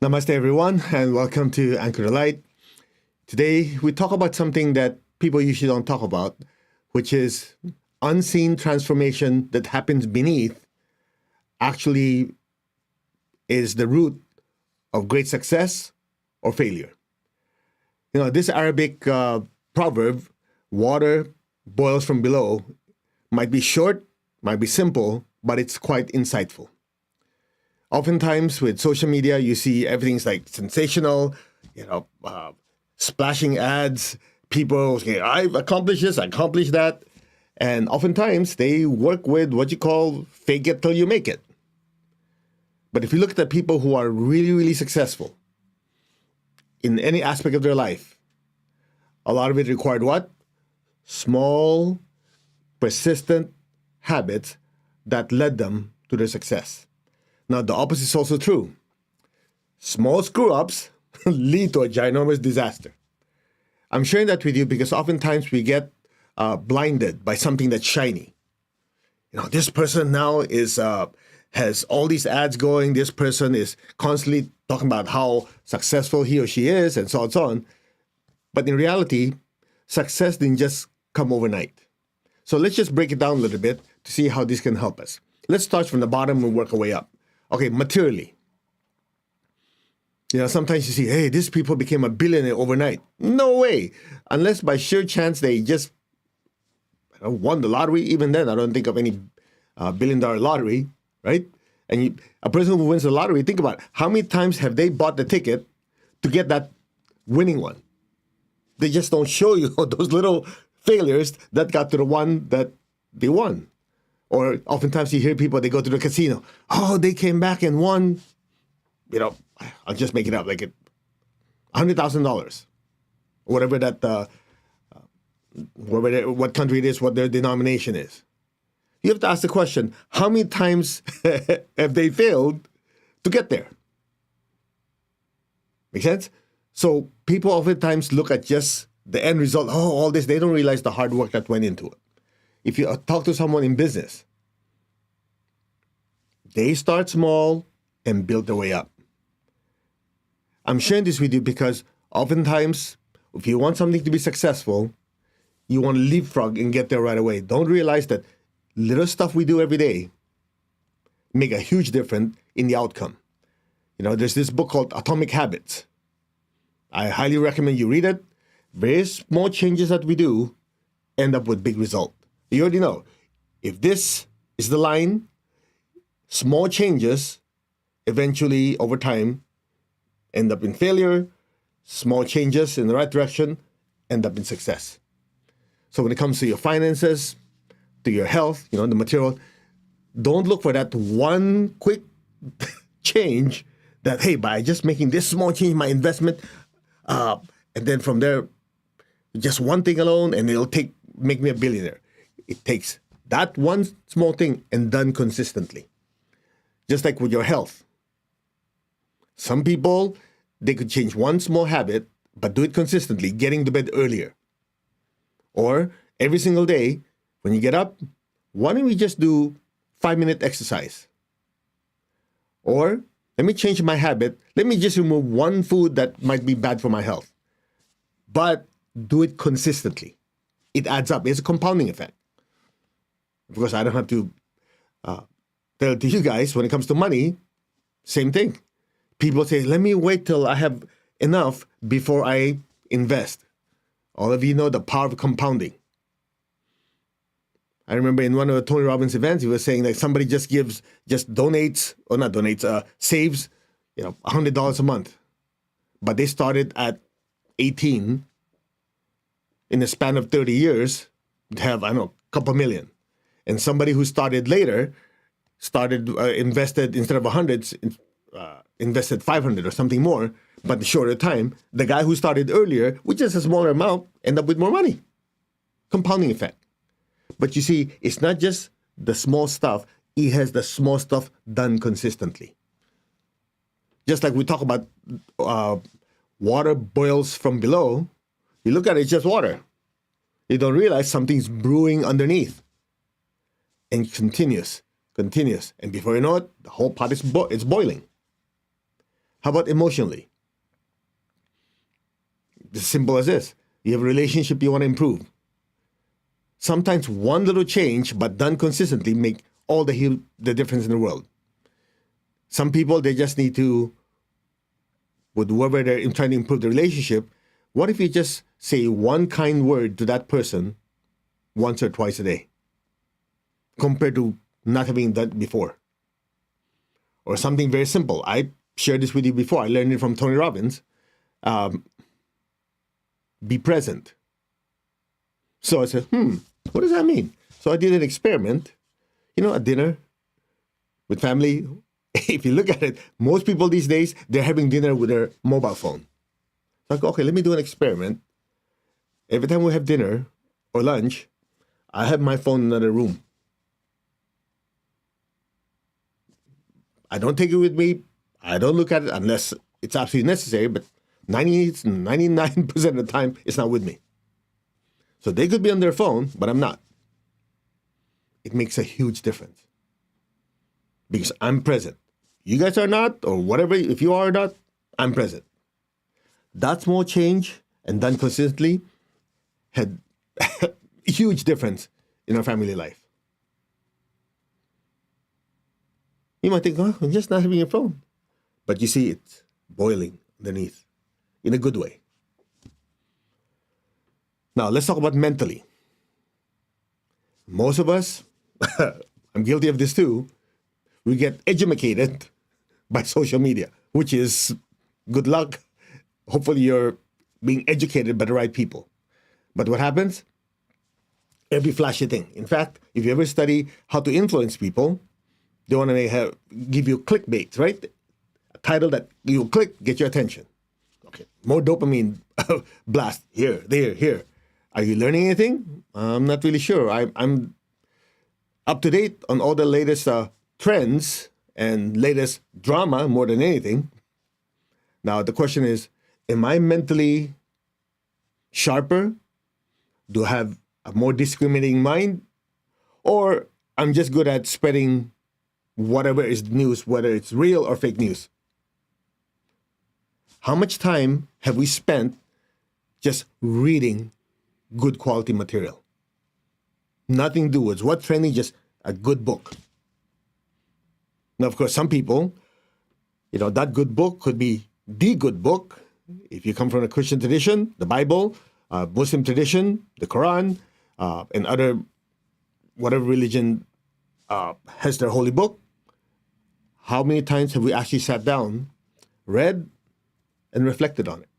Namaste, everyone, and welcome to Anchor the Light. Today, we talk about something that people usually don't talk about, which is unseen transformation that happens beneath actually is the root of great success or failure. This Arabic proverb, water boils from below, might be short, might be simple, but it's quite insightful. Oftentimes with social media, you see everything's like sensational, splashing ads, people say, I've accomplished this, I accomplished that. And oftentimes they work with what you call fake it till you make it. But if you look at the people who are really, really successful in any aspect of their life, a lot of it required what? Small, persistent habits that led them to their success. Now, the opposite is also true. Small screw-ups lead to a ginormous disaster. I'm sharing that with you because oftentimes we get blinded by something that's shiny. This person now has all these ads going. This person is constantly talking about how successful he or she is and so on and so on. But in reality, success didn't just come overnight. So let's just break it down a little bit to see how this can help us. Let's start from the bottom and work our way up. Okay, materially. Sometimes you see, hey, these people became a billionaire overnight. No way. Unless by sheer chance they just won the lottery. Even then, I don't think of any billion-dollar lottery, right? And a person who wins the lottery, think about it. How many times have they bought the ticket to get that winning one? They just don't show you those little failures that got to the one that they won. Or oftentimes you hear people, they go to the casino. Oh, they came back and won, I'll just make it up, like $100,000. Whatever that, what country it is, what their denomination is. You have to ask the question, how many times have they failed to get there? Make sense? So people oftentimes look at just the end result. Oh, all this, they don't realize the hard work that went into it. If you talk to someone in business, they start small and build their way up. I'm sharing this with you because oftentimes, if you want something to be successful, you want to leapfrog and get there right away. Don't realize that little stuff we do every day make a huge difference in the outcome. There's this book called Atomic Habits. I highly recommend you read it. Very small changes that we do end up with big results. You already know, if this is the line, small changes eventually over time end up in failure. Small changes in the right direction end up in success. So when it comes to your finances, to your health, the material, don't look for that one quick change that, hey, by just making this small change, my investment, and then from there, just one thing alone, and it'll make me a billionaire. It takes that one small thing and done consistently. Just like with your health. Some people, they could change one small habit, but do it consistently, getting to bed earlier. Or every single day, when you get up, why don't we just do 5-minute exercise? Or let me change my habit. Let me just remove one food that might be bad for my health. But do it consistently. It adds up. It's a compounding effect. Of course, I don't have to tell to you guys, when it comes to money, same thing. People say, let me wait till I have enough before I invest. All of you know the power of compounding. I remember in one of the Tony Robbins events, he was saying that somebody saves, $100 a month. But they started at 18. In the span of 30 years, have, a couple million. And somebody who started later, invested instead of 100, invested 500 or something more, but in shorter time. The guy who started earlier, with just a smaller amount, end up with more money. Compounding effect. But you see, it's not just the small stuff. It has the small stuff done consistently. Just like we talk about water boils from below, you look at it, it's just water. You don't realize something's brewing underneath. And continuous. And before you know it, the whole pot is boiling. How about emotionally? As simple as this. You have a relationship you want to improve. Sometimes one little change, but done consistently, make all the difference in the world. Some people, they just need to, with whoever they're trying to improve the relationship, what if you just say one kind word to that person once or twice a day, compared to not having done it before? Or something very simple. I shared this with you before. I learned it from Tony Robbins. Be present. So I said, what does that mean? So I did an experiment, at dinner with family. If you look at it, most people these days, they're having dinner with their mobile phone. So I go, okay, let me do an experiment. Every time we have dinner or lunch, I have my phone in another room. I don't take it with me. I don't look at it unless it's absolutely necessary, but 99% of the time, it's not with me. So they could be on their phone, but I'm not. It makes a huge difference because I'm present. You guys are not, or whatever, if you are not, I'm present. That small change and done consistently had a huge difference in our family life. You might think, I'm just not having your phone. But you see it's boiling underneath in a good way. Now, let's talk about mentally. Most of us, I'm guilty of this too, we get educated by social media, which is good luck. Hopefully you're being educated by the right people. But what happens? Every flashy thing. In fact, if you ever study how to influence people, they want to give you clickbait, right? A title that you click, get your attention. Okay, more dopamine blast here, there, here. Are you learning anything? I'm not really sure. I'm up to date on all the latest trends and latest drama more than anything. Now, the question is, am I mentally sharper? Do I have a more discriminating mind? Or I'm just good at spreading whatever is news, whether it's real or fake news? How much time have we spent just reading good quality material? Nothing to do with what's trending, just a good book. Now, of course, some people, that good book could be the good book. If you come from a Christian tradition, the Bible, Muslim tradition, the Quran, and other, whatever religion has their holy book. How many times have we actually sat down, read, and reflected on it?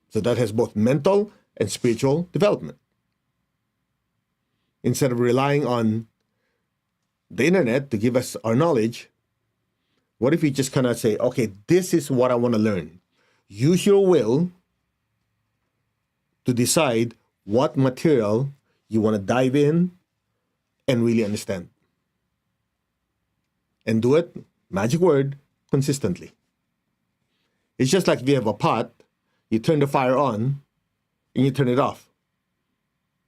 So that has both mental and spiritual development. Instead of relying on the internet to give us our knowledge, what if we just kind of say, okay, this is what I want to learn. Use your will to decide what material you want to dive in and really understand. And do it, magic word, consistently. It's just like if you have a pot, you turn the fire on and you turn it off.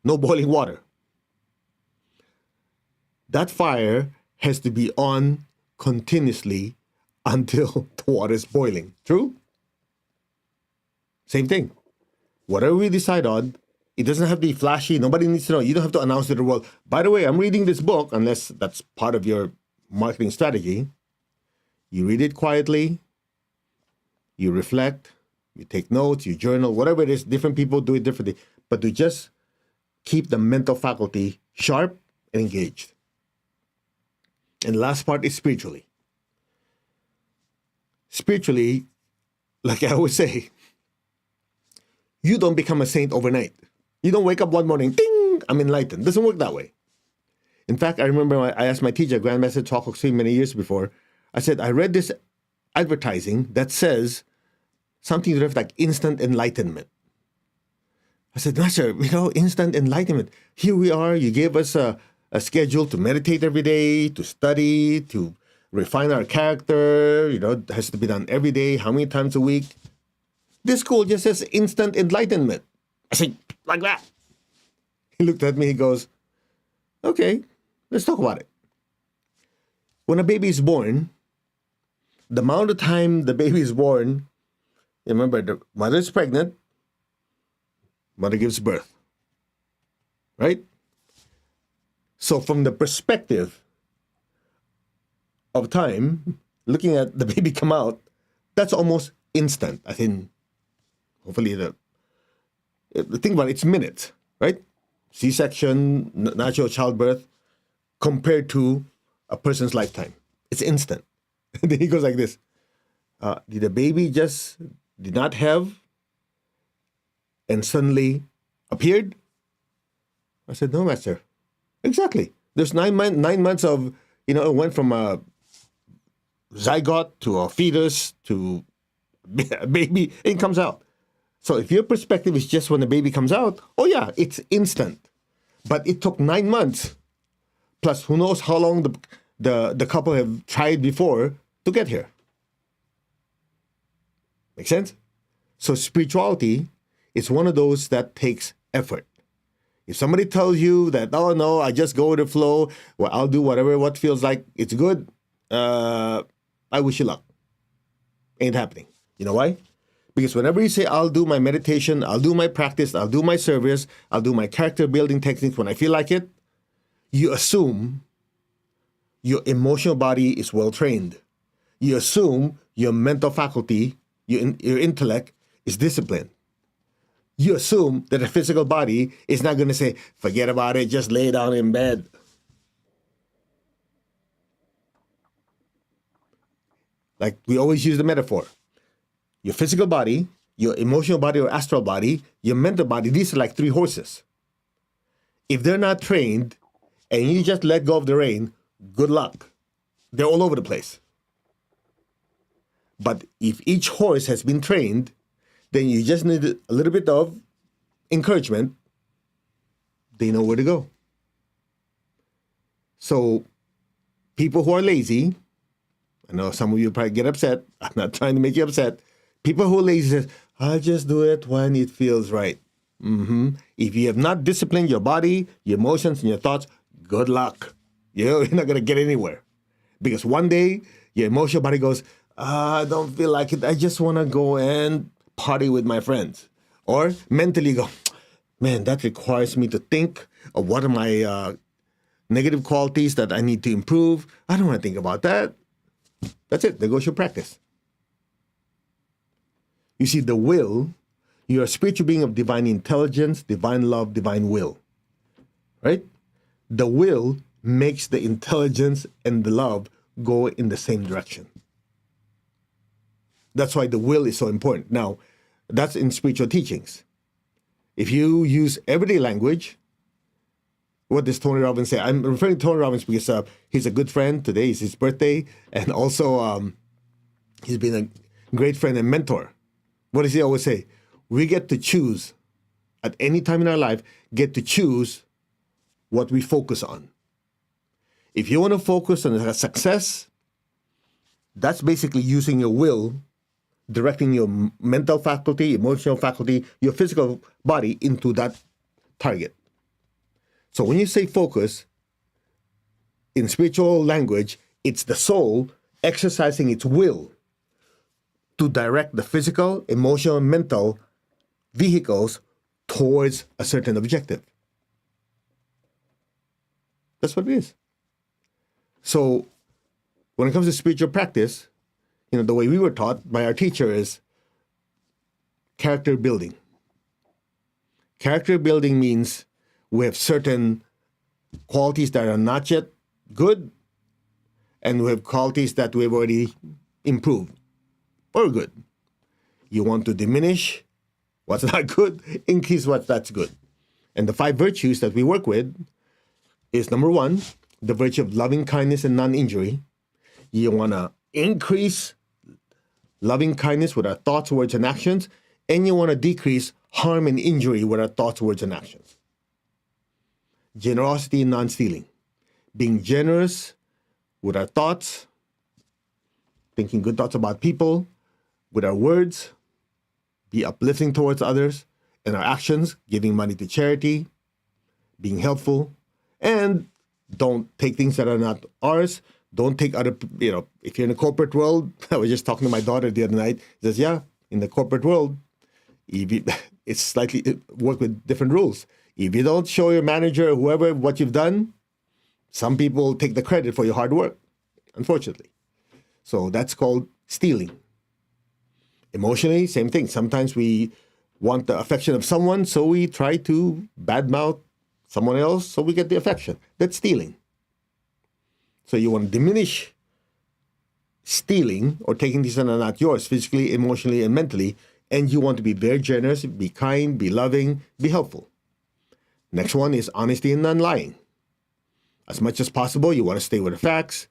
No boiling water. That fire has to be on continuously until the water is boiling. True? Same thing. Whatever we decide on, it doesn't have to be flashy. Nobody needs to know. You don't have to announce to the world, by the way, I'm reading this book, unless that's part of your marketing strategy. You read it quietly. You reflect. You take notes. You journal. Whatever it is, different people do it differently. But to just keep the mental faculty sharp and engaged. And the last part is spiritually. Spiritually, like I always say, you don't become a saint overnight. You don't wake up one morning, ding, I'm enlightened. It doesn't work that way. In fact, I remember I asked my teacher, Grandmaster Choco Xing, many years before, I said, I read this advertising that says something to the effect like instant enlightenment. I said, Master, instant enlightenment. Here we are. You gave us a schedule to meditate every day, to study, to refine our character. It has to be done every day. How many times a week? This school just says instant enlightenment. I said, like that. He looked at me, he goes, okay, let's talk about it. When a baby is born, the amount of time the baby is born Remember, the mother is pregnant, mother gives birth, right? So from the perspective of time, looking at the baby come out, that's almost instant. I think, hopefully, the think about it, it's minutes, right? C-section, natural childbirth, compared to a person's lifetime. It's instant. Then he goes like this. Did the baby just did not have and suddenly appeared? I said, no, master. Exactly. There's 9 months of, it went from a zygote to a fetus to a baby, and it comes out. So if your perspective is just when the baby comes out, oh yeah, it's instant. But it took 9 months, plus who knows how long the couple have tried before to get here. Make sense? So spirituality is one of those that takes effort. If somebody tells you that, oh no, I just go with the flow, well, I'll do what feels like it's good, I wish you luck. Ain't happening. You know why? Because whenever you say, I'll do my meditation, I'll do my practice, I'll do my service, I'll do my character building techniques when I feel like it, you assume your emotional body is well trained. You assume your mental faculty, your intellect is disciplined. You assume that the physical body is not going to say, forget about it, just lay down in bed. Like we always use the metaphor. Your physical body, your emotional body or astral body, your mental body, these are like 3 horses. If they're not trained and you just let go of the rein, good luck. They're all over the place. But if each horse has been trained, then you just need a little bit of encouragement. They know where to go. So people who are lazy, I know some of you probably get upset. I'm not trying to make you upset. People who are lazy says, I'll just do it when it feels right. If you have not disciplined your body, your emotions, and your thoughts, good luck. You're not going to get anywhere. Because one day, your emotional body goes, I don't feel like it. I just want to go and party with my friends. Or mentally go, man, that requires me to think of what are my negative qualities that I need to improve. I don't want to think about that. That's it. There goes your practice. You see, the will, you're a spiritual being of divine intelligence, divine love, divine will. Right? The will makes the intelligence and the love go in the same direction. That's why the will is so important. Now, that's in spiritual teachings. If you use everyday language, what does Tony Robbins say? I'm referring to Tony Robbins because he's a good friend. Today is his birthday. And also, he's been a great friend and mentor. What does he always say? We get to choose, at any time in our life, get to choose what we focus on. If you want to focus on success, that's basically using your will, directing your mental faculty, emotional faculty, your physical body into that target. So when you say focus, in spiritual language, it's the soul exercising its will to direct the physical, emotional, and mental vehicles towards a certain objective. That's what it is. So when it comes to spiritual practice, the way we were taught by our teacher is character building. Character building means we have certain qualities that are not yet good, and we have qualities that we've already improved or good. You want to diminish what's not good, increase what that's good. And the 5 virtues that we work with is number 1, the virtue of loving kindness and non-injury. You want to increase loving kindness with our thoughts, words, and actions, and you want to decrease harm and injury with our thoughts, words, and actions. Generosity and non-stealing. Being generous with our thoughts, thinking good thoughts about people, with our words, be uplifting towards others, and our actions, giving money to charity, being helpful, and don't take things that are not ours. Don't take other, if you're in the corporate world, I was just talking to my daughter the other night, she says, yeah, in the corporate world, it's slightly work with different rules. If you don't show your manager or whoever what you've done, some people take the credit for your hard work, unfortunately. So that's called stealing. Emotionally, same thing. Sometimes we want the affection of someone, so we try to badmouth someone else so we get the affection. That's stealing. So you want to diminish stealing or taking things that are not yours, physically, emotionally, and mentally, and you want to be very generous, be kind, be loving, be helpful. Next one is honesty and non-lying. As much as possible, you want to stay with the facts.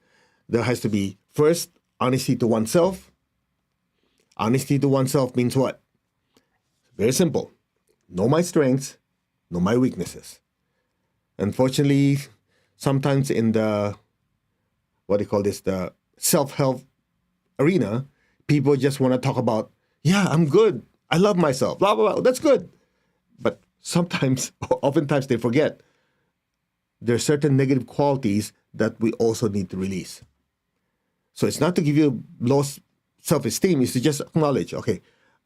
There has to be, first, honesty to oneself. Honesty to oneself means what? Very simple. Know my strengths, know my weaknesses. Unfortunately, sometimes in the, the self-help arena, people just want to talk about, yeah, I'm good. I love myself, blah, blah, blah. That's good. But sometimes, oftentimes they forget there are certain negative qualities that we also need to release. So it's not to give you low self-esteem, it's to just acknowledge, okay,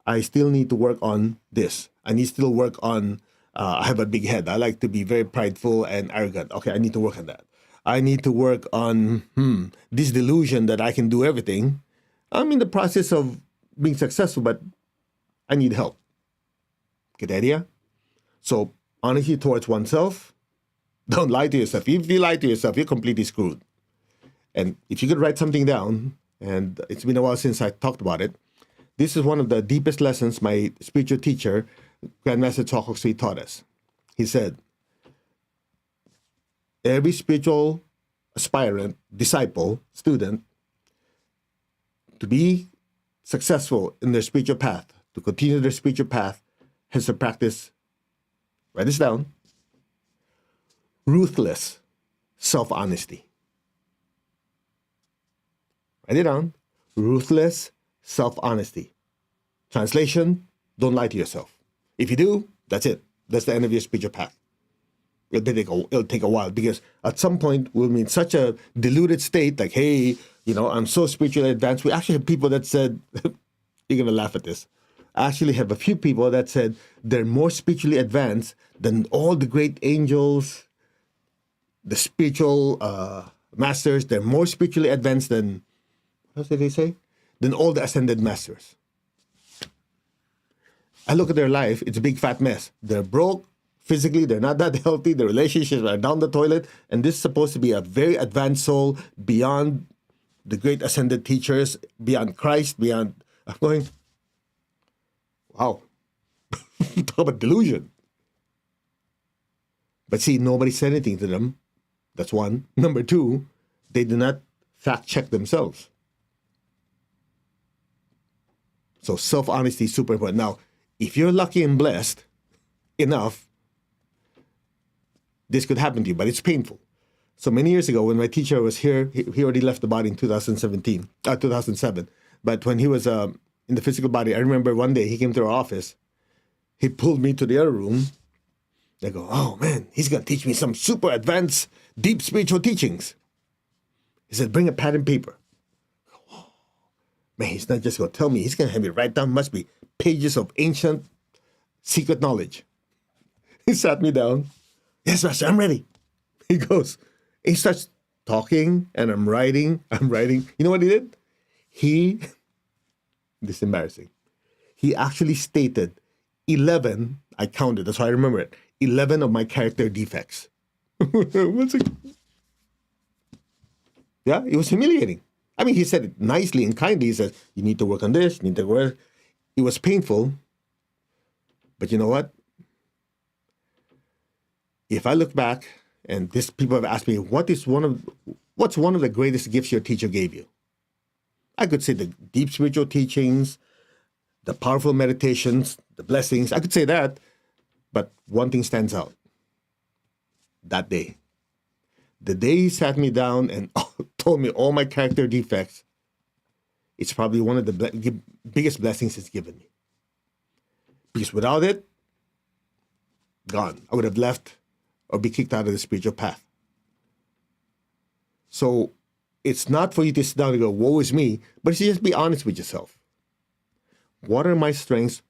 I still need to work on this. I need to still work on, I have a big head. I like to be very prideful and arrogant. Okay, I need to work on that. I need to work on this delusion that I can do everything. I'm in the process of being successful, but I need help. Get the idea? So honesty towards oneself. Don't lie to yourself. If you lie to yourself, you're completely screwed. And if you could write something down, and it's been a while since I talked about it, this is one of the deepest lessons my spiritual teacher, Grandmaster Chokoksui, taught us. He said, every spiritual aspirant, disciple, student, to be successful in their spiritual path, to continue their spiritual path, has to practice, write this down, ruthless self-honesty. Write it down. Ruthless self-honesty. Translation, don't lie to yourself. If you do, that's it. That's the end of your spiritual path. It'll take a while because at some point we'll be in such a deluded state like, hey, I'm so spiritually advanced. We actually have people that said, you're going to laugh at this. I actually have a few people that said they're more spiritually advanced than all the great angels, the spiritual masters. They're more spiritually advanced than, what did they say? Than all the ascended masters. I look at their life, it's a big fat mess. They're broke, physically, they're not that healthy, their relationships are down the toilet, and this is supposed to be a very advanced soul beyond the great ascended teachers, beyond Christ, beyond... I'm going, wow. Talk about delusion. But see, nobody said anything to them. That's one. Number two, they do not fact check themselves. So self-honesty is super important. Now, if you're lucky and blessed enough, this could happen to you, but it's painful. So many years ago, when my teacher was here, he already left the body in 2007. But when he was in the physical body, I remember one day he came to our office. He pulled me to the other room. They go, oh man, he's going to teach me some super advanced, deep spiritual teachings. He said, bring a pad and paper. Oh, man, he's not just going to tell me. He's going to have me write down, must be pages of ancient secret knowledge. He sat me down. Yes, Master, I'm ready. He goes, he starts talking and I'm writing. You know what he did? This is embarrassing. He actually stated 11, I counted, that's why I remember it, 11 of my character defects. Yeah, it was humiliating. I mean, he said it nicely and kindly. He said, you need to work on this, you need to work. It was painful. But you know what? If I look back, and this people have asked me, what's one of the greatest gifts your teacher gave you? I could say the deep spiritual teachings, the powerful meditations, the blessings. I could say that, but one thing stands out. That day. The day he sat me down and told me all my character defects, it's probably one of the biggest blessings he's given me. Because without it, gone. I would have left or be kicked out of the spiritual path. So it's not for you to sit down and go, woe is me, but it's just be honest with yourself. What are my strengths?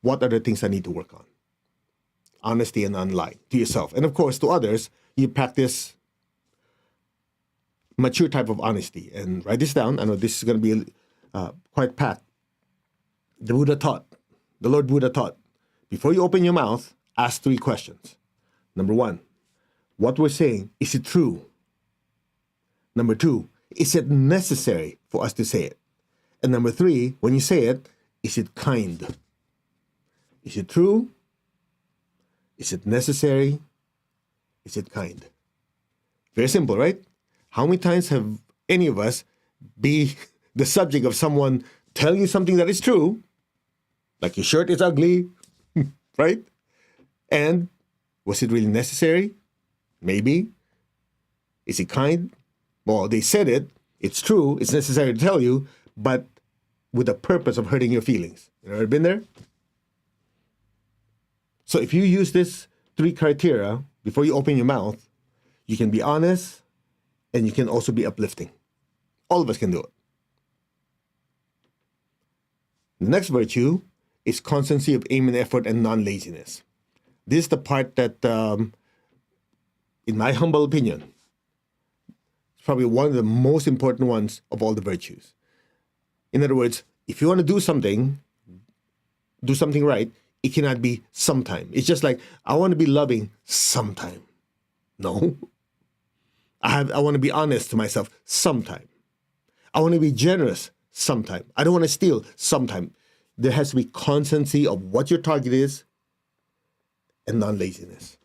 What are the things I need to work on? Honesty and unlying to yourself. And of course, to others, you practice mature type of honesty. And write this down. I know this is going to be quite packed. The Lord Buddha taught, before you open your mouth, ask 3 questions. Number 1, what we're saying, is it true? Number 2, is it necessary for us to say it? And number 3, when you say it, is it kind? Is it true? Is it necessary? Is it kind? Very simple, right? How many times have any of us be the subject of someone telling you something that is true, like your shirt is ugly, right? And was it really necessary? Maybe. Is it kind? Well, they said it. It's true. It's necessary to tell you, but with the purpose of hurting your feelings. You ever been there? So if you use this 3 criteria before you open your mouth, you can be honest and you can also be uplifting. All of us can do it. The next virtue is constancy of aim and effort and non-laziness. This is the part that, in my humble opinion, is probably one of the most important ones of all the virtues. In other words, if you want to do something right, it cannot be sometime. It's just like, I want to be loving sometime. No. I want to be honest to myself sometime. I want to be generous sometime. I don't want to steal sometime. There has to be constancy of what your target is and non-laziness.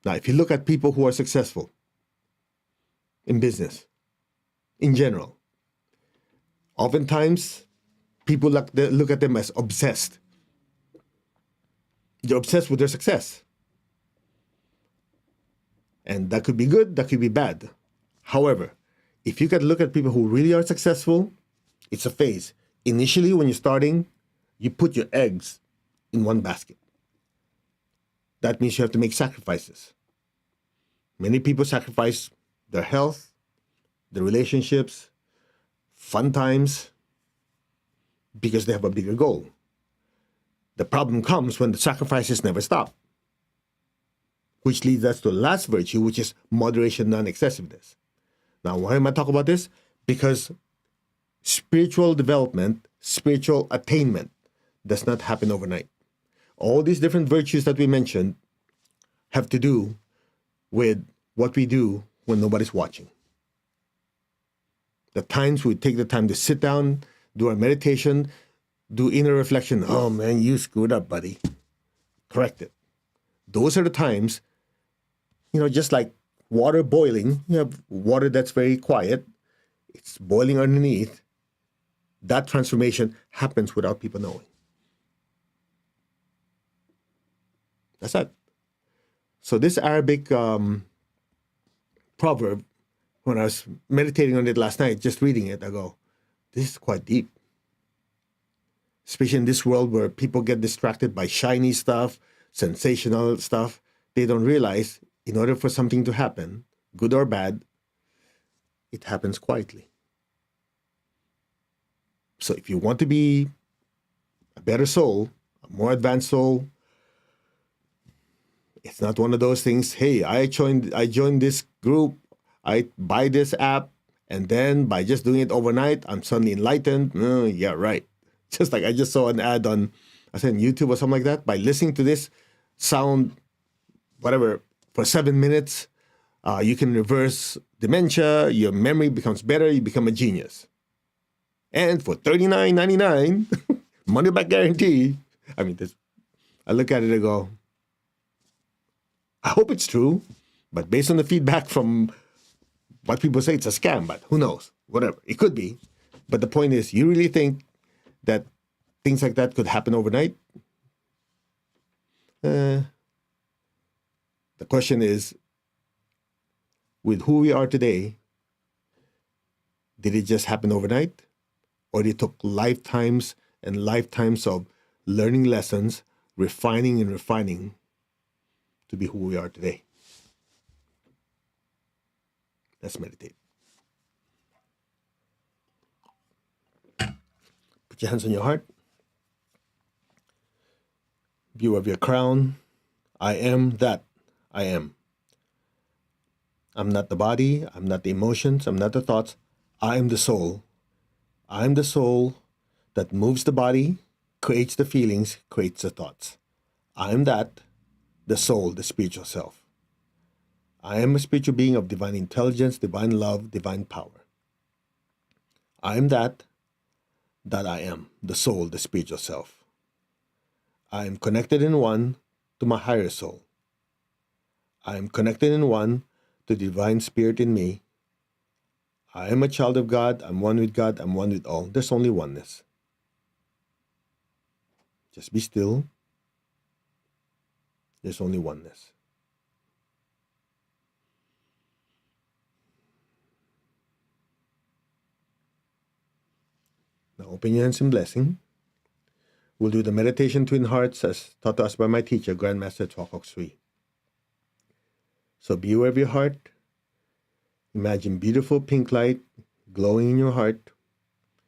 Now, if you look at people who are successful in business, in general, oftentimes people look at them as obsessed. They're obsessed with their success. And that could be good, that could be bad. However, if you can look at people who really are successful, it's a phase. Initially, when you're starting, you put your eggs in one basket. That means you have to make sacrifices. Many people sacrifice their health, their relationships, fun times, because they have a bigger goal. The problem comes when the sacrifices never stop, which leads us to the last virtue, which is moderation, non-excessiveness. Now, why am I talking about this? Because spiritual development, spiritual attainment does not happen overnight. All these different virtues that we mentioned have to do with what we do when nobody's watching. The times we take the time to sit down, do our meditation, do inner reflection. Oh man, you screwed up, buddy. Correct it. Those are the times, just like water boiling. You have water that's very quiet. It's boiling underneath. That transformation happens without people knowing. That's it. So this Arabic proverb, when I was meditating on it last night, just reading it, I go, this is quite deep. Especially in this world where people get distracted by shiny stuff, sensational stuff. They don't realize, in order for something to happen, good or bad, it happens quietly. So if you want to be a better soul, a more advanced soul, it's not one of those things, hey, I joined this group, I buy this app, and then by just doing it overnight, I'm suddenly enlightened. Yeah, right. Just like I just saw an ad on, I think YouTube or something like that. By listening to this sound, whatever, for 7 minutes, you can reverse dementia, your memory becomes better, you become a genius. And for $39.99, money back guarantee. I mean, I look at it and go, I hope it's true, but based on the feedback from what people say, it's a scam, but who knows? Whatever. It could be. But the point is, you really think that things like that could happen overnight? The question is, with who we are today, did it just happen overnight? Or it took lifetimes and lifetimes of learning lessons, refining and refining to be who we are today? Let's meditate. Put your hands on your heart. View of your crown. I am that I am. I'm not the body. I'm not the emotions. I'm not the thoughts. I am the soul. I am the soul that moves the body, creates the feelings, creates the thoughts. I am that, the soul, the spiritual self. I am a spiritual being of divine intelligence, divine love, divine power. I am that I am, the soul, the spiritual self. I am connected in one to my higher soul. I am connected in one to the divine spirit in me. I am a child of God. I'm one with God. I'm one with all. There's only oneness. Just be still. There's only oneness. Now open your hands in blessing. We'll do the meditation twin hearts as taught to us by my teacher, Grandmaster Twakok Sui. So be aware of your heart. Imagine beautiful pink light glowing in your heart.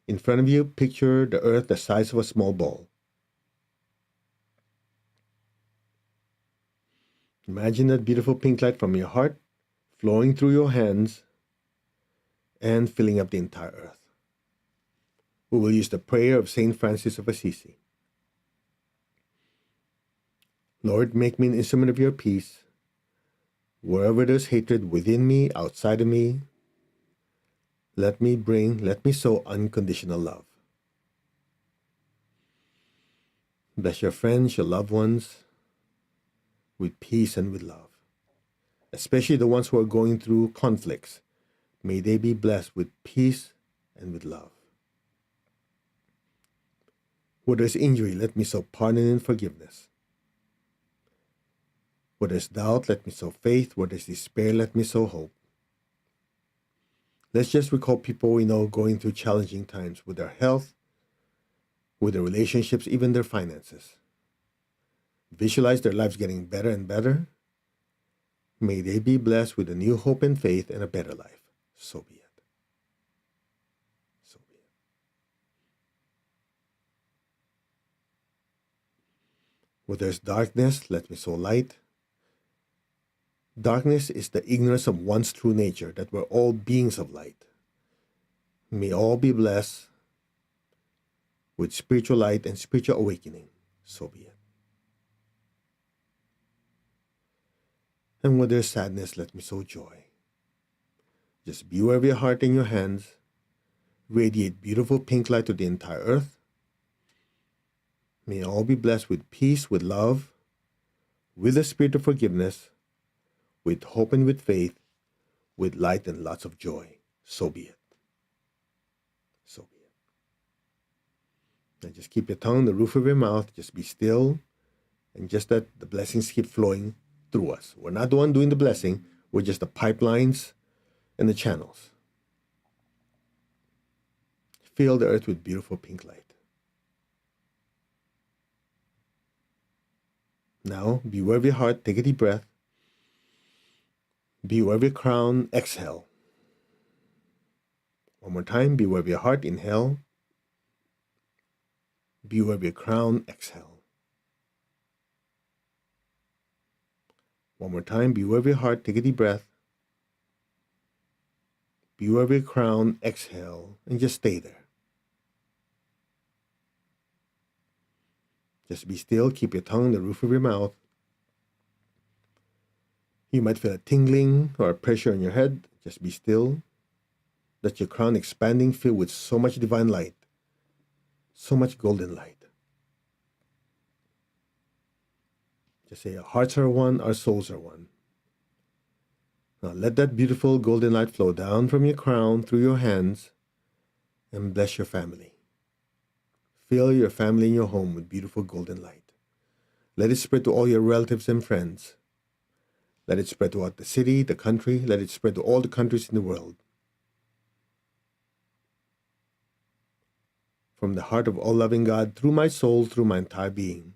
In front of you, picture the earth the size of a small ball. Imagine that beautiful pink light from your heart flowing through your hands and filling up the entire earth. We will use the prayer of Saint Francis of Assisi. Lord, make me an instrument of your peace. Wherever there's hatred within me, outside of me, let me sow unconditional love. Bless your friends, your loved ones, with peace and with love. Especially the ones who are going through conflicts. May they be blessed with peace and with love. Where there's injury, let me sow pardon and forgiveness. Where there's doubt, let me sow faith. Where there's despair, let me sow hope. Let's just recall people we know going through challenging times with their health, with their relationships, even their finances. Visualize their lives getting better and better. May they be blessed with a new hope and faith and a better life. So be it. So be it. Where there's darkness, let me sow light. Darkness is the ignorance of one's true nature, that we're all beings of light. May all be blessed with spiritual light and spiritual awakening. So be it. And where there's sadness, let me sow joy. Just be aware of your heart and your hands. Radiate beautiful pink light to the entire earth. May all be blessed with peace, with love, with the spirit of forgiveness, with hope and with faith, with light and lots of joy. So be it. So be it. And just keep your tongue on the roof of your mouth. Just be still. And just let the blessings keep flowing through us. We're not the one doing the blessing. We're just the pipelines and the channels. Fill the earth with beautiful pink light. Now, be aware of your heart. Take a deep breath. Be aware of your crown. Exhale. One more time. Be aware of your heart. Inhale. Be aware of your crown. Exhale. One more time. Be aware of your heart. Take a deep breath. Be aware of your crown. Exhale. And just stay there. Just be still. Keep your tongue on the roof of your mouth. You might feel a tingling or a pressure on your head. Just be still. Let your crown expanding, filled with so much divine light, so much golden light. Just say, our hearts are one, our souls are one. Now let that beautiful golden light flow down from your crown through your hands and bless your family. Fill your family and your home with beautiful golden light. Let it spread to all your relatives and friends. Let it spread throughout the city, the country. Let it spread to all the countries in the world. From the heart of all-loving God, through my soul, through my entire being,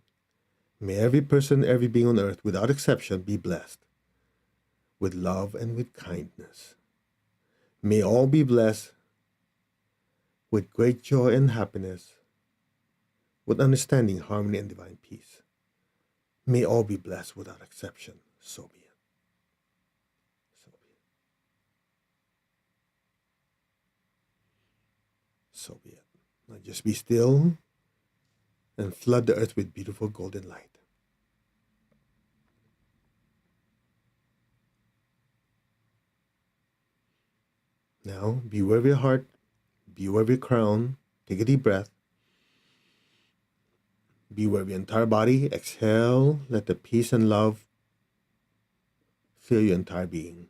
may every person, every being on earth, without exception, be blessed with love and with kindness. May all be blessed with great joy and happiness, with understanding, harmony, and divine peace. May all be blessed without exception. So be it. So be it. So be it. Now just be still and flood the earth with beautiful golden light. Now, be aware of your heart, be aware of your crown. Take a deep breath. Be aware of your entire body. Exhale. Let the peace and love fill your entire being.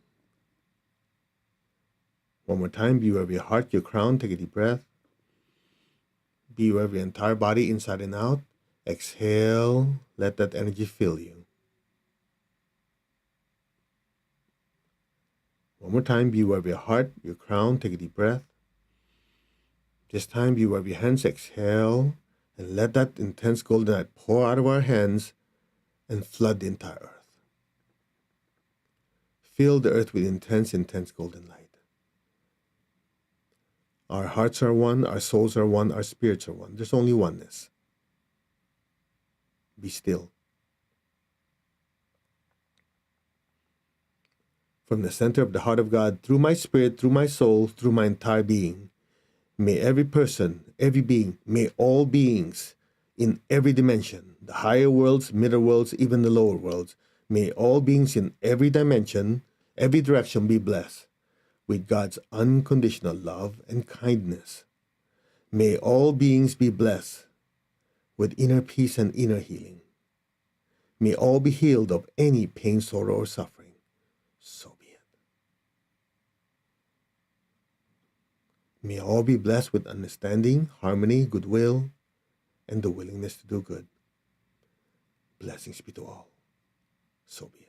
One more time. Be aware of your heart, your crown. Take a deep breath. Be aware of your entire body, inside and out. Exhale. Let that energy fill you. One more time. Be aware of your heart, your crown. Take a deep breath. This time, be aware of your hands. Exhale. And let that intense golden light pour out of our hands and flood the entire earth. Fill the earth with intense, intense golden light. Our hearts are one, our souls are one, our spirits are one. There's only oneness. Be still. From the center of the heart of God, through my spirit, through my soul, through my entire being, may every person, every being, may all beings in every dimension, the higher worlds, middle worlds, even the lower worlds, may all beings in every dimension, every direction be blessed with God's unconditional love and kindness. May all beings be blessed with inner peace and inner healing. May all be healed of any pain, sorrow, or suffering. So be it. May all be blessed with understanding, harmony, goodwill, and the willingness to do good. Blessings be to all. So be it.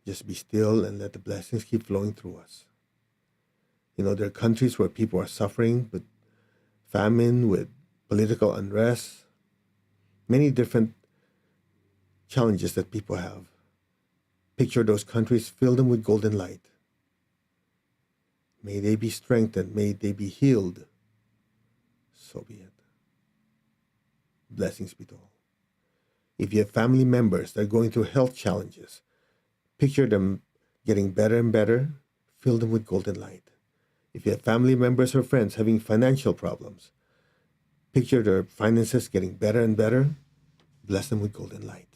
Just be still and let the blessings keep flowing through us. You know, there are countries where people are suffering with famine, with political unrest, many different challenges that people have. Picture those countries, fill them with golden light. May they be strengthened, may they be healed. So be it. Blessings be to all. If you have family members that are going through health challenges, picture them getting better and better, fill them with golden light. If you have family members or friends having financial problems, picture their finances getting better and better, bless them with golden light.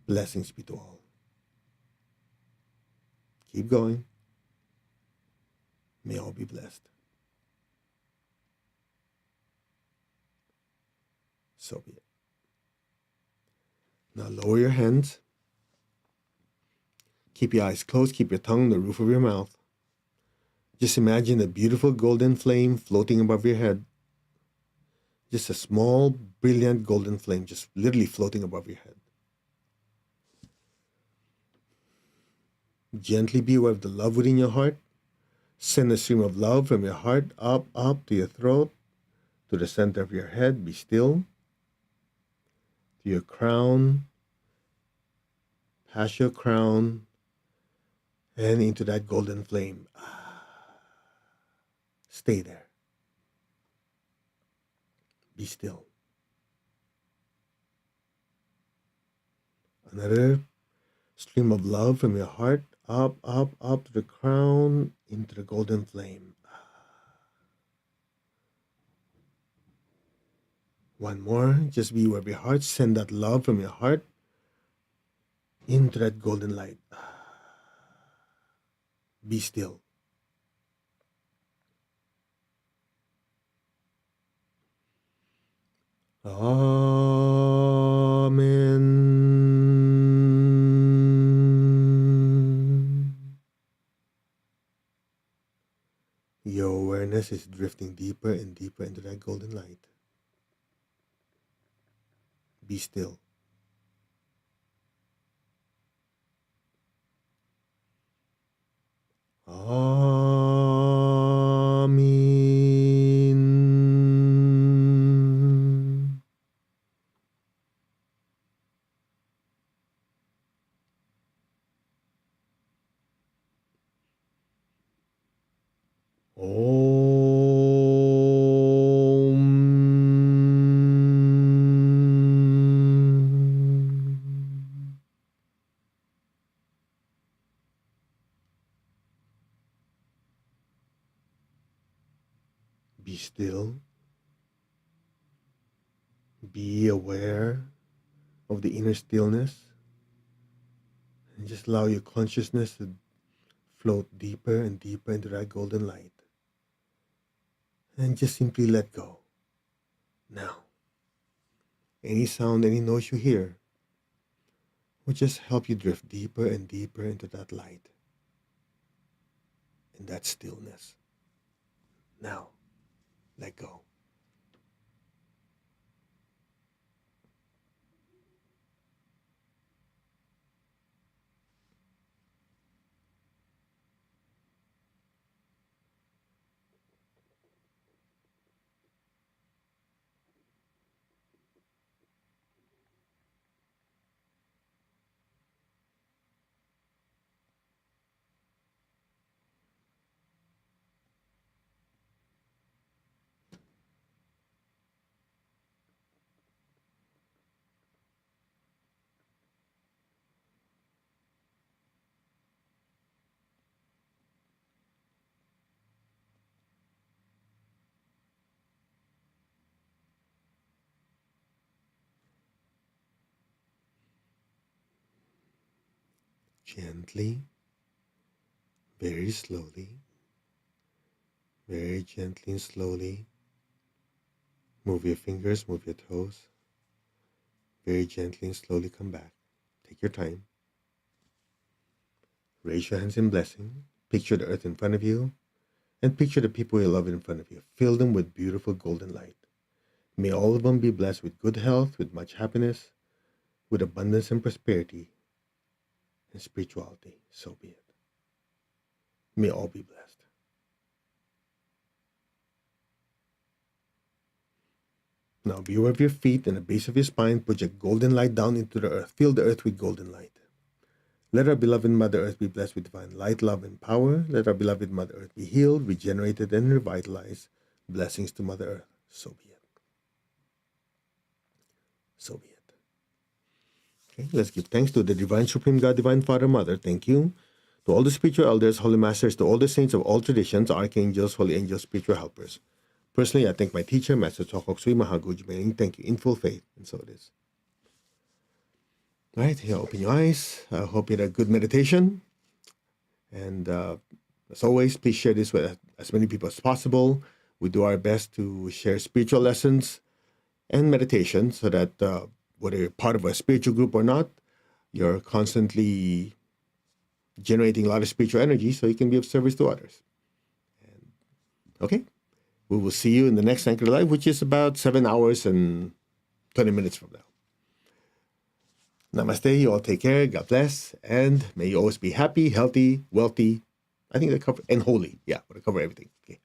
Blessings be to all. Keep going. May all be blessed. So be it. Now lower your hands. Keep your eyes closed. Keep your tongue on the roof of your mouth. Just imagine a beautiful golden flame floating above your head. Just a small, brilliant golden flame just literally floating above your head. Gently be aware of the love within your heart. Send a stream of love from your heart up to your throat, to the center of your head. Be still. To your crown, past your crown, and into that golden flame. Stay there. Be still. Another stream of love from your heart up to the crown, into the golden flame. One more. Just be aware of your heart. Send that love from your heart into that golden light. Be still. Amen. Your awareness is drifting deeper and deeper into that golden light. Be still. Amen. Om still. Be aware of the inner stillness and just allow your consciousness to float deeper and deeper into that golden light. And just simply let go. Now, any sound, any noise you hear will just help you drift deeper and deeper into that light and that stillness. Now, let go. Gently, very slowly, very gently and slowly. Move your fingers, move your toes. Very gently and slowly come back. Take your time. Raise your hands in blessing. Picture the earth in front of you. And picture the people you love in front of you. Fill them with beautiful golden light. May all of them be blessed with good health, with much happiness, with abundance and prosperity, and spirituality. So be it. May all be blessed. Now be aware of your feet and the base of your spine. Project golden light down into the earth. Fill the earth with golden light. Let our beloved Mother Earth be blessed with divine light, love, and power. Let our beloved Mother Earth be healed, regenerated, and revitalized. Blessings to Mother Earth. So be it. So be it. Okay, let's give thanks to the Divine Supreme God, Divine Father, Mother. Thank you. To all the spiritual elders, holy masters, to all the saints of all traditions, archangels, holy angels, spiritual helpers. Personally, I thank my teacher, Master Chokok Sui Mahaguji Mening. Thank you in full faith, and so it is. All right, here, open your eyes. I hope you had a good meditation. And as always, please share this with as many people as possible. We do our best to share spiritual lessons and meditation so that whether you're part of a spiritual group or not, you're constantly generating a lot of spiritual energy so you can be of service to others. And, okay, we will see you in the next Anchor Live, which is about 7 hours and 20 minutes from now. Namaste, you all take care, God bless, and may you always be happy, healthy, wealthy. I think they cover, and holy. Yeah, we'll cover everything. Okay.